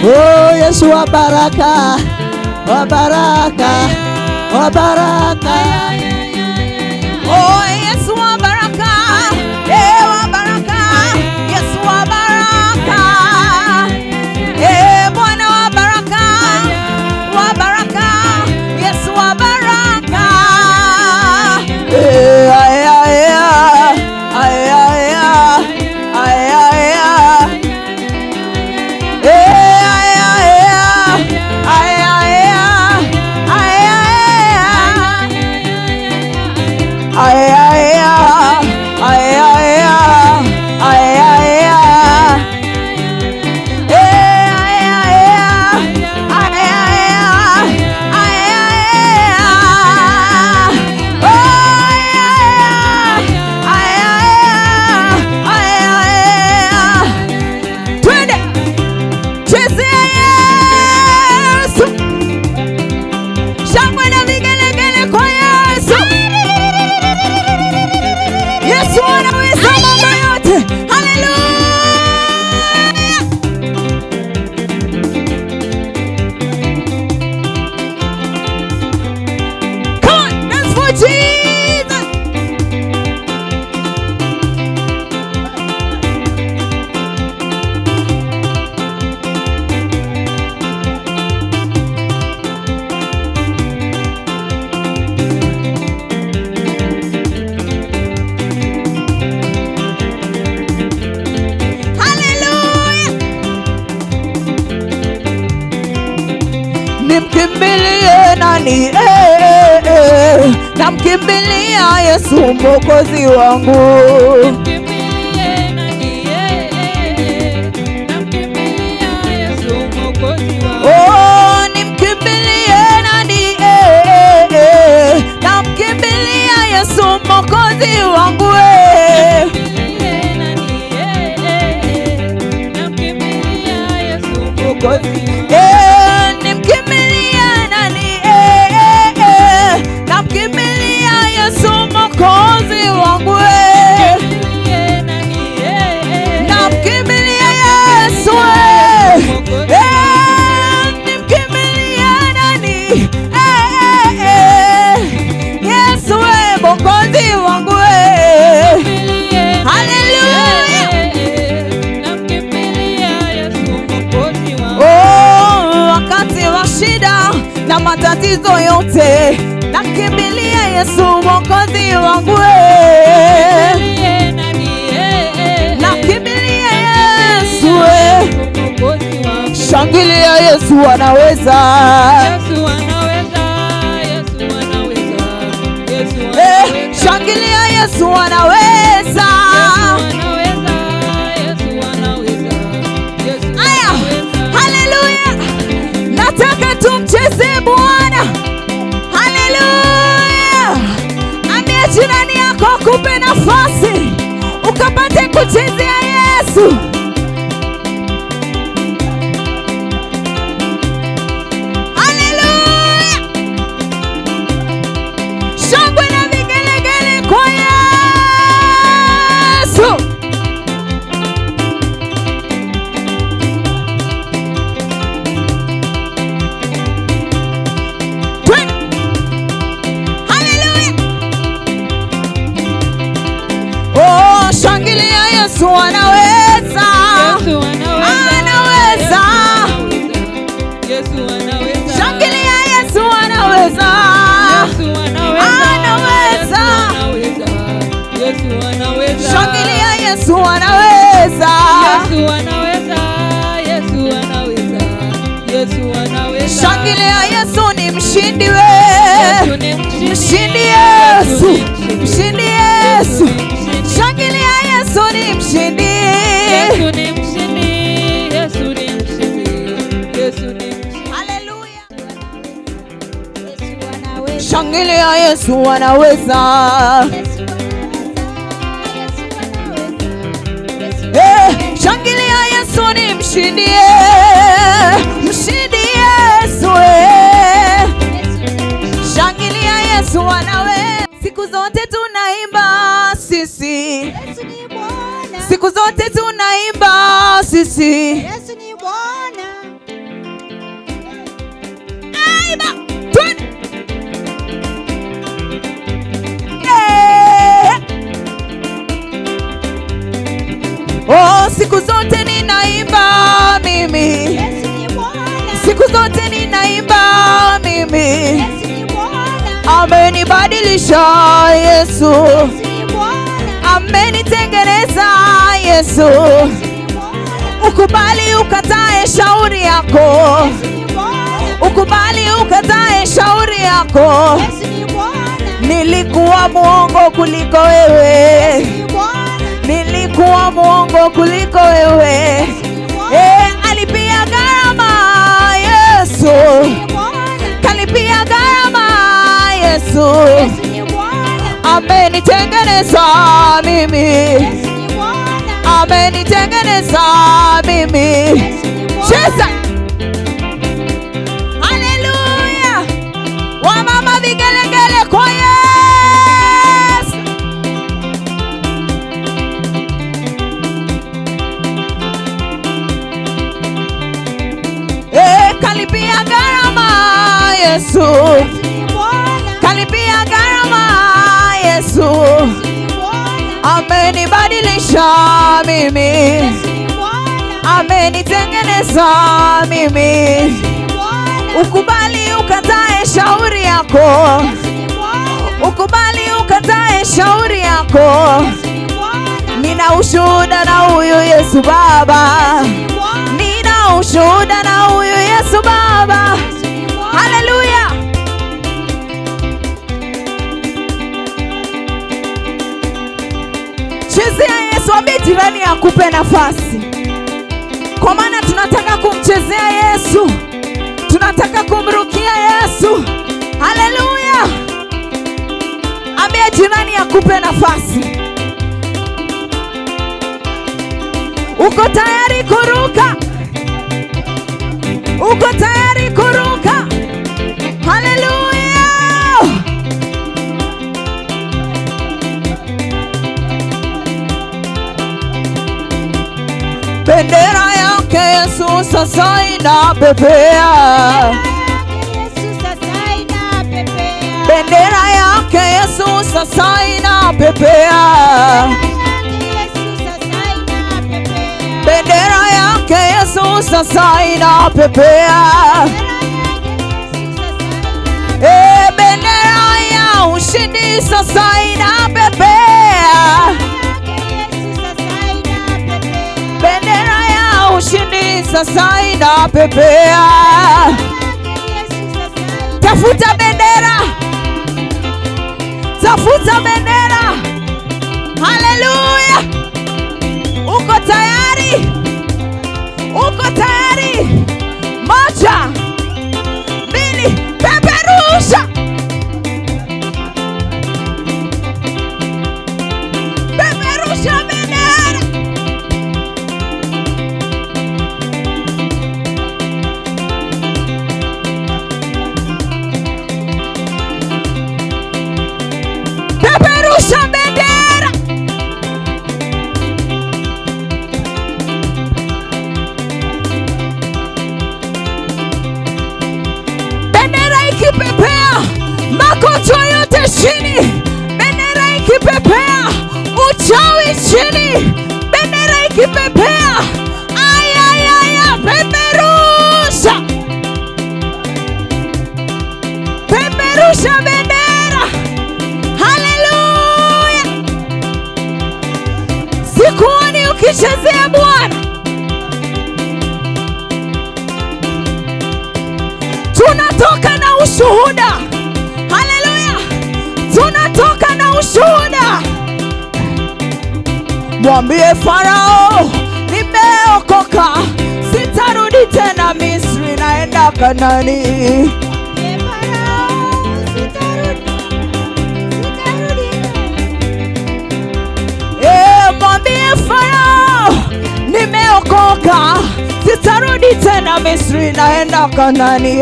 Oh Yesu wa baraka, wa baraka, wa baraka. Oh Yesu wa baraka, wa baraka, Yesu wa baraka, Bwana wa baraka, Yesu wa baraka. Nimkimbilie nani? Namkimbilia Yesu Mwokozi wangu. Nimkimbilie nani? Namkimbilia Yesu Mwokozi wangu. Oh, nimkimbilie nani? Namkimbilia Yesu Mwokozi wangu. Nimkimbilie nani? Namkimbilia Yesu Mwokozi. Na matatizo yote nakimbilia Yesu Mwokozi wangu. Nakimbilia Yesu. Shangilia Yesu anaweza. Shangilia Yesu anaweza. Haleluya. Nataka tumcheze Bwana. Haleluya. Ambia jirani yako akupe nafasi ukapate kuchezea Yesu. Haleluya. Shangwe na vigelegele kwa Yesu. Shangilia Yesu anaweza. Anaweza. Shangilia Yesu anaweza. Anaweza. Shangilia Yesu anaweza. Shangilia Yesu ni mshindi wewe. Mshindi Yesu. Mshindi Yesu. Shangilia Yesu ni mshindi. Yesu ni mshindi. Yesu ni mshindi. Yesu ni mshindi. Haleluya. Shangilia Yesu anaweza. Shangilia Yesu ni mshindi. Mshindi Yesu. Shangilia Yesu anaweza. Siku zote tunaimba sisi. Siku zote tunaimba sisi. Yesu ni Bwana. naimba. Oh, siku zote ninaimba mimi. Siku zote ninaimba mimi. Amenibadilisha Yesu. Amenitengeneza Yesu. Ukubali ukatae shauri yako. Ukubali ukatae shauri yako. Nilikuwa muongo kuliko wewe. Nilikuwa muongo kuliko wewe. Alipia gharama Yesu. Kalipia gharama Yesu. Amenitengeneza mimi. Amenitengeneza mimi. Cheza. Haleluya. Wamama vigelegele kwa Yesu. Kalipia gharama Yesu. Kalipia gharama Yesu. Amenibadilisha mimi. Amenitengeneza mimi. Ukubali ukatae shauri yako. Ukubali ukatae shauri yako. Nina ushuhuda na huyu Yesu Baba. Nina ushuhuda na huyu Yesu Baba. Haleluya. Chezea Yesu, ambie jirani akupe nafasi. Kwa maana tunataka kumchezea Yesu. Tunataka kumrukia Yesu. Haleluya. Ambie jirani akupe nafasi. Uko tayari kuruka? Uko tayari kuruka? Haleluya. Bendera yake Yesu sasa inapepea. Bendera yake Yesu sasa inapepea. Bendera yake Yesu sasa inapepea. Bendera ya ushindi sasa inapepea. Bendera ya ushindi sasa inapepea. Tafuta bendera. Tafuta bendera. Haleluya. Uko tayari? Uko tayari? Moja, mbili, peperusha. Peperusha bendera. Peperusha bendera. Bendera ikipepea, magonjwa yote chini. Bendera ikipepea, uchawi chini. Bendera ikipepea, ayayaya, peperusha. Peperusha bendera. Haleluya. Sikuoni ukichezea Bwana. Tunatoka na ushuhuda. Haleluya. Tunatoka na ushuhuda. Mwambie Farao, nimeokoka. Sitarudi tena Misri, naenda Kanaani. Mwambie Farao, nimeokoka. Sitarudi tena Misri, naenda Kanaani.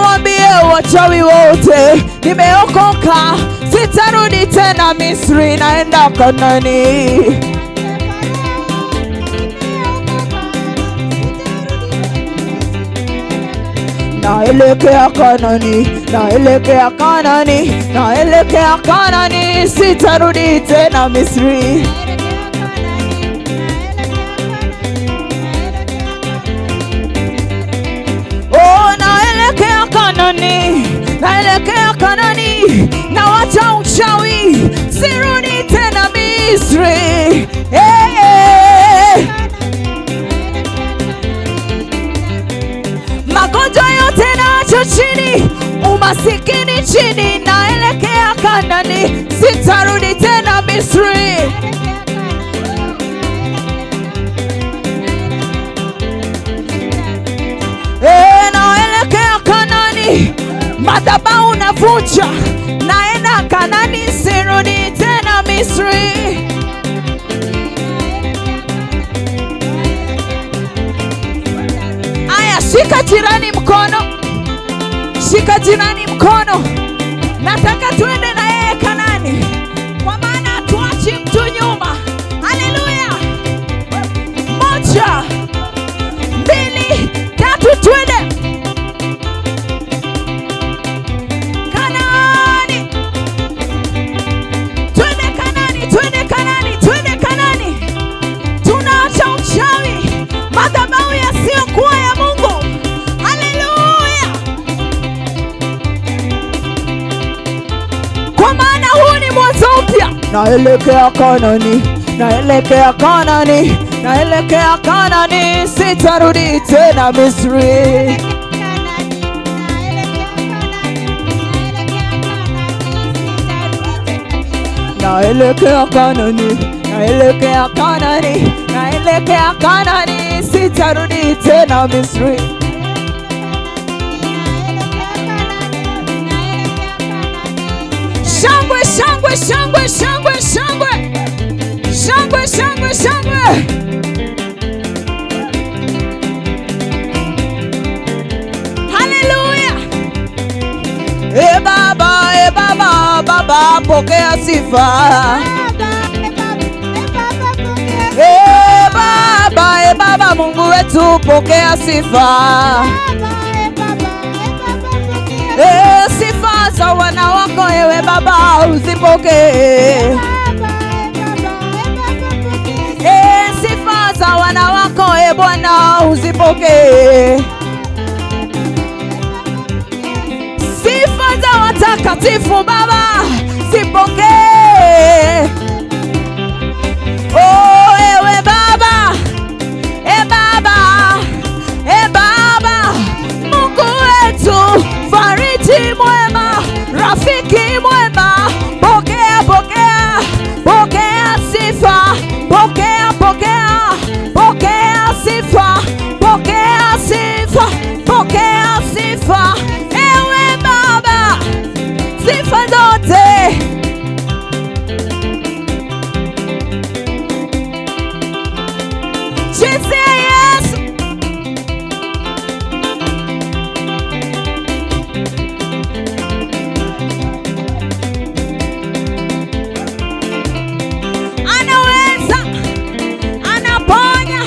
Waambie wachawi wote, nimeokoka. Sitarudi tena Misri, naenda Kanaani. naelekea Kanani, naelekea Kanani, naelekea Kanani, sitarudi tena Misri. Oh, naelekea Kanani, naelekea Kanani, nawacha uchawi, sirudi tena Misri. Hey, hey. Magonjwa yote naacha chini, umasikini chini, naelekea Kanani, sitarudi tena Misri. Naelekea Kanani, madhabahu navunja, naenda Kanani, sirudi tena Misri. Aya, shika jirani mkono, shika jirani mkono. Nataka tuende na yeye Kanani, kwa maana hatuachi mtu nyuma. Haleluya! 1, 2, 3, twende Kanani, twende Kanani, twende Kanani, twende Kanani. Tunaacha uchawi, madhabahu yasiyokuwa ya Mungu. Haleluya! Kwa maana huu ni mwanzo mpya. Naelekea Kanani, naelekea Kanani, naelekea Kanani, sitarudi tena Misri. Naelekea Kanani, naelekea Kanani, naelekea Kanani, sitarudi tena Misri. Shangwe, shangwe, shangwe, shangwe, shangwe, shangwe, shangwe, shangwe. Haleluya! Baba, Baba, pokea sifa. Baba, Mungu wetu, pokea sifa. Sifa za wana wako ewe Baba, uzipokee. Sifa za wana wako ewe Bwana, uzipokee. Sifa za watakatifu Baba, zipokee. Oh, ewe Baba, Baba, Mungu wetu, fariji mwema, rafiki mwema, pokea, pokea, pokea sifa, pokea, pokea, pokea sifa, pokea sifa, pokea sifa. Ewe Baba, sifa zote. Jinsi ya Yesu. Anaweza, anaponya,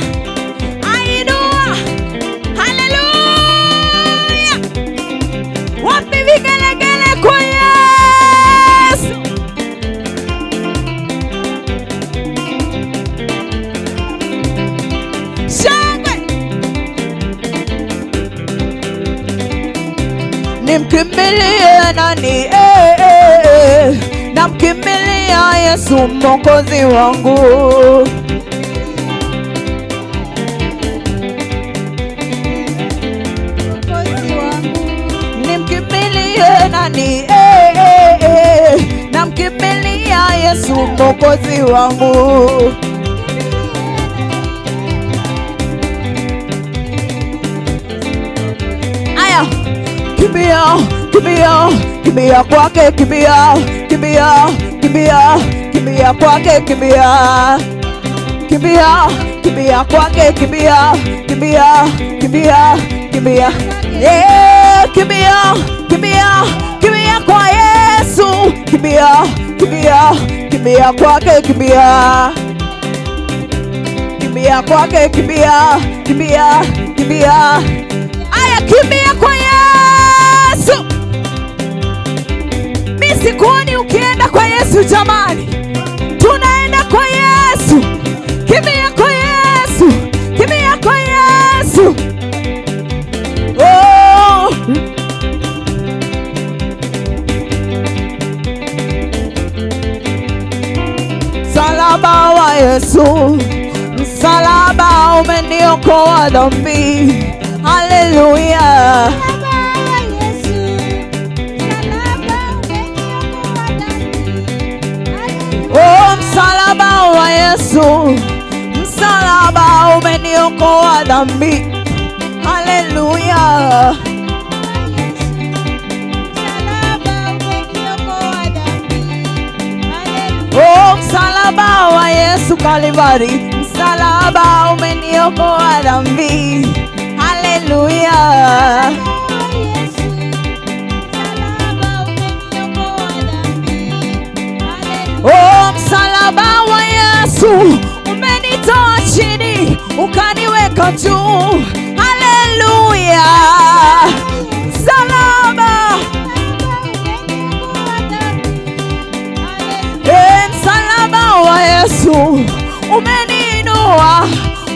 ainua. Haleluya! Wapi vigelegele kwa Yesu? Shangwe! Nimkimbilie nani? Namkimbilia Yesu Mwokozi wangu. Nimkimbilie nani? Namkimbilia Yesu Mwokozi wangu. Aya, kimbia, kimbia, kimbia kwake, kimbia, kimbia, kimbia, kimbia kwake, kimbia, kimbia, kimbia kwake, kimbia, kimbia, kimbia, kimbia. Kimbia, kimbia, kimbia kwa Yesu, kimbia, kimbia, kimbia kwake, kimbia, kimbia kwake, kimbia, kimbia, kimbia. Aya, kimbia kwa Yesu. mimi sikuoni ukienda kwa Yesu jamani. Tunaenda kwa Yesu. Kimbia kwa Yesu. Kimbia kwa Yesu. Oh. Msalaba wa Yesu, msalaba umeniokoa dhambi. Haleluya. Oh, msalaba wa Yesu, msalaba umeniokoa dhambi. Haleluya. Oh, msalaba wa Yesu Kalvari, msalaba umeniokoa dhambi. Haleluya. Oh, msalaba wa Yesu umenitoa chini ukaniweka juu. Haleluya. Msalaba. Msalaba wa Yesu umeniinua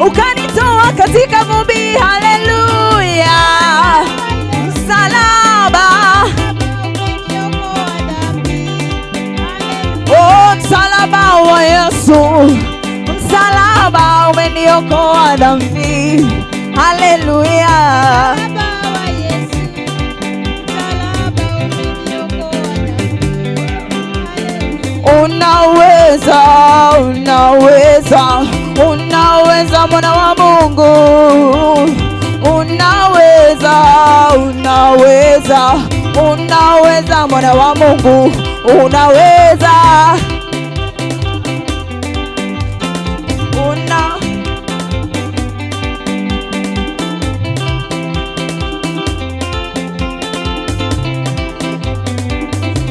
ukanitoa katika vumbi. Haleluya. Msalaba. Oh, msalaba wa Yesu, msalaba umeniokoa dhambi. Haleluya. Unaweza, unaweza, unaweza mwana wa Mungu. Unaweza, unaweza, unaweza mwana wa Mungu. Unaweza.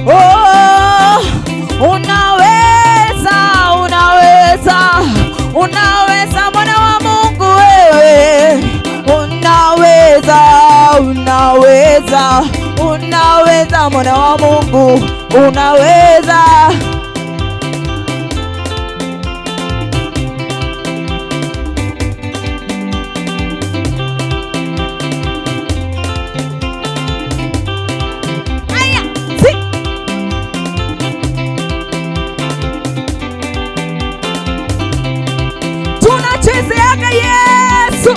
Oh, unaweza, unaweza, unaweza mwana wa Mungu wewe. Unaweza, unaweza, unaweza mwana wa Mungu. Unaweza. Aya, si. Tunachezeaga Yesu.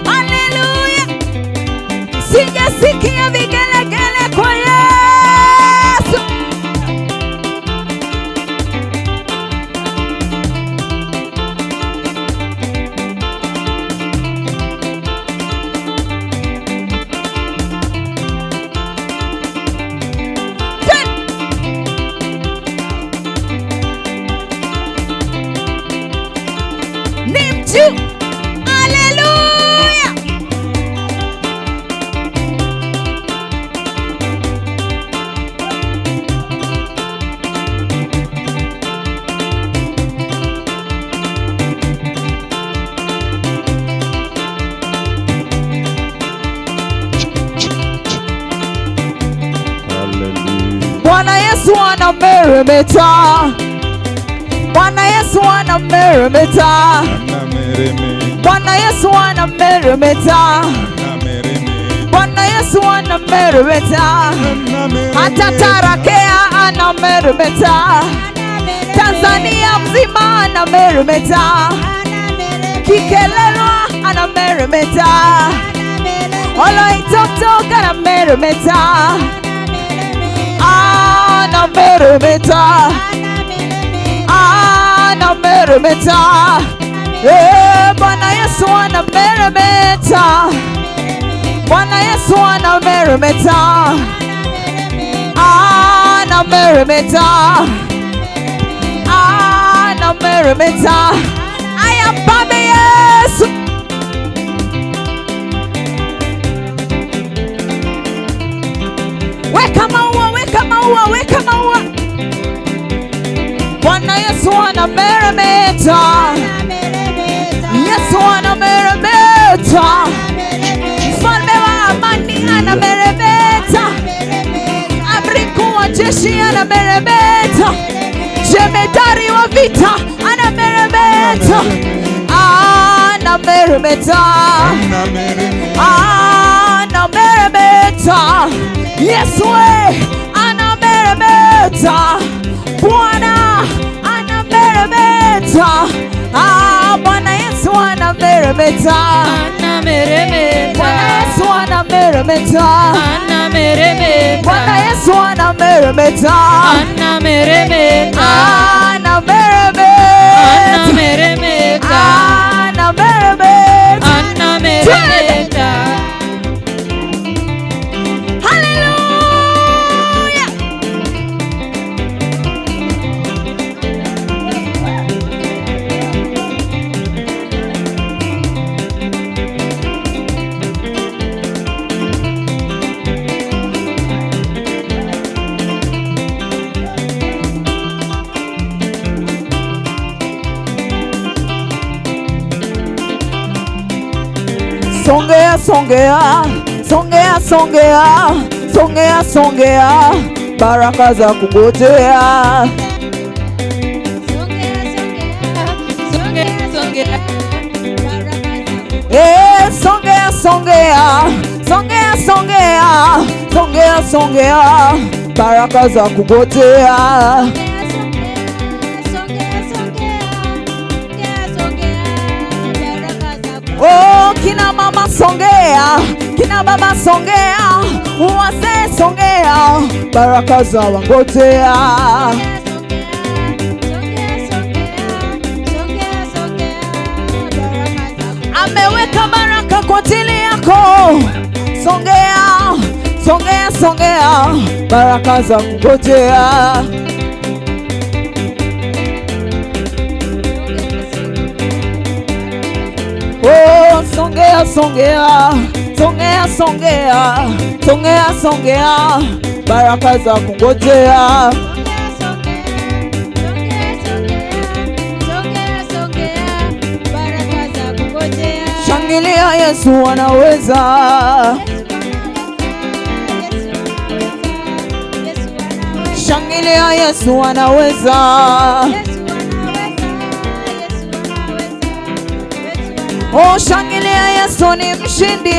Haleluya. Sijasikia vigelegele kwa Yesu. Ni mjuu. Haleluya. Bwana Yesu anameremeta. Bwana Yesu anameremeta. Bwana Yesu anameremeta. Bwana Yesu anameremeta. Hata Tarakea anameremeta. Tanzania mzima anameremeta. Kikelelwa anameremeta. Oloitoktok anameremeta. Anameremeta. Anameremeta. Bwana Yesu anameremeta. Bwana Yesu anameremeta. Anameremeta. Anameremeta. Ayampame Yesu. Weka maua, weka maua, weka maua. Bwana Yesu anameremeta. Yesu anameremeta, mfalme wa amani anameremeta, amri kuu wa jeshi anameremeta, jemedari wa vita anameremeta, anameremeta, anameremeta. Yesu anameremeta, Bwana anameremeta, Bwana Yesu anameremeta, Bwana Yesu anameremeta, Bwana Yesu anameremeta, anameremeta, haleluya. Songea, songea, songea, songea, songea, songea, baraka za kungojea. Songea, songea, songea, songea, songea, songea, baraka za kungojea. Oh, kina mama songea, kina baba songea, wazee songea, baraka za wangojea. Ameweka baraka kwa ajili yako. Songea, songea, songea, baraka za kungojea. Oh, songea, songea, songea, songea, songea, songea, baraka za kungojea. Shangilia, Yesu anaweza. Shangilia, Yesu anaweza. Oh, shangilia, Yesu ni mshindi.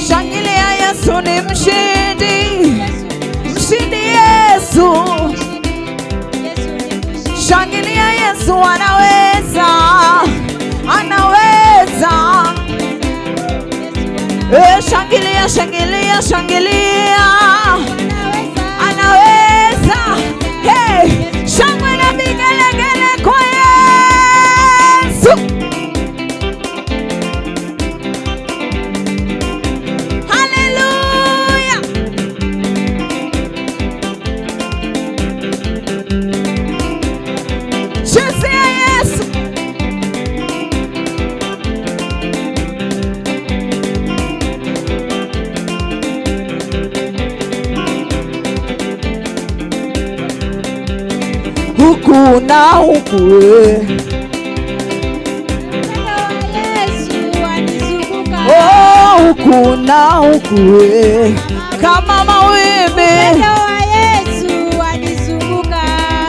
Shangilia, Yesu ni mshindi. Mshindi Yesu. Shangilia, Yesu anaweza. Anaweza. Shangilia, shangilia, shangilia. Anaweza. Hey, shangwe na vigelegele kwa Yesu. Haleluya. Chezea Yesu. Huku na huku, oh, huku na huku, kama mawimbi,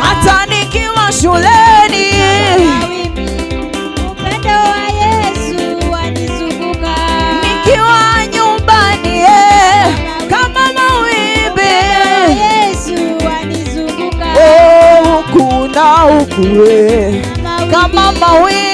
hata nikiwa shuleni, nikiwa nyumbani, kama mawimbi, oh, huku na huku, kama mawimbi.